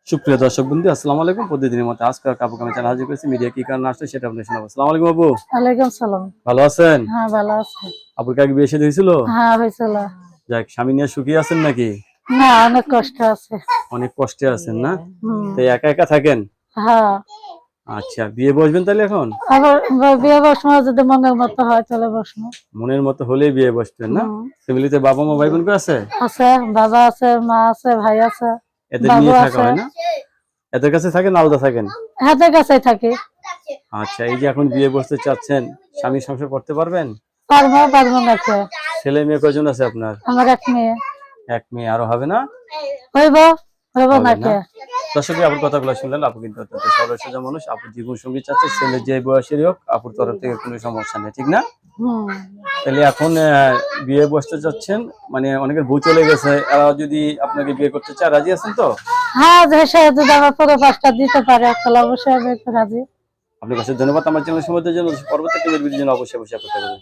সুপ্রিয় দর্শক বন্ধু, আসসালামু আলাইকুম। প্রতিদিনের মতো আজকে আপুকে আমি চ্যানেল হাজির করেছি। মিডিয়া কি কারণে আসছে সেটা আপনি শোনাবো। আসসালামু আলাইকুম আপু। ওয়ালাইকুম সালাম। ভালো আছেন? হ্যাঁ, ভালো আছি। আপুর কি আগে বিয়ে শাদী হয়েছিল? হ্যাঁ, হয়েছিল। যাক, স্বামী নিয়ে সুখী আছেন নাকি? না, অনেক কষ্ট আছে। অনেক কষ্টে আছেন না? হুম। তো একা একা থাকেন? হ্যাঁ। আচ্ছা, বিয়ে বসবেন তাহলে এখন? আবার বিয়ে বসমো যদি মনের মতো হয় তাহলে বসমো। মনের মতো হলেই বিয়ে বসবেন না? হুম। ফ্যামিলিতে বাবা মা ভাই বোন কেউ আছে? আছে, বাবা আছে, মা আছে, ভাই আছে, এদের বাবু নিয়ে থাকা আছে। হয় না? এদের কাছে থাকেন না আলাদা থাকেন? হাতের কাছেই থাকি। আচ্ছা, এই যে এখন বিয়ে বসতে চাচ্ছেন, স্বামী সংসার করতে পারবেন? পারবো নাকি? ছেলে মেয়ে কয়জন আছে আপনার? আমার এক মেয়ে। এক মেয়ে, আরো হবে না? হইব, হইব হবে না? নাকি? দর্শক আপুর কথাগুলো শুনলেন। আপু কিন্তু অত্যন্ত সরল সোজা মানুষ। আপুর জীবন সঙ্গী চাচ্ছে, ছেলে যে বয়সেরই হোক, আপুর তরফ থেকে কোনো সমস্যা নেই, ঠিক না? হুম। তাহলে এখন বিয়ে বসতে যাচ্ছেন, মানে অনেকের বউ চলে গেছে, এরা যদি আপনাকে বিয়ে করতে চায় রাজি আছেন তো? হ্যাঁ, যে সে যদি আমার পুরো পাঁচটা দিতে পারে তাহলে অবশ্যই আমি রাজি। আপনার কাছে ধন্যবাদ আমার চ্যানেল সম্বন্ধে জন্য। পরবর্তী ভিডিওর জন্য অবশ্যই অপেক্ষা করবেন।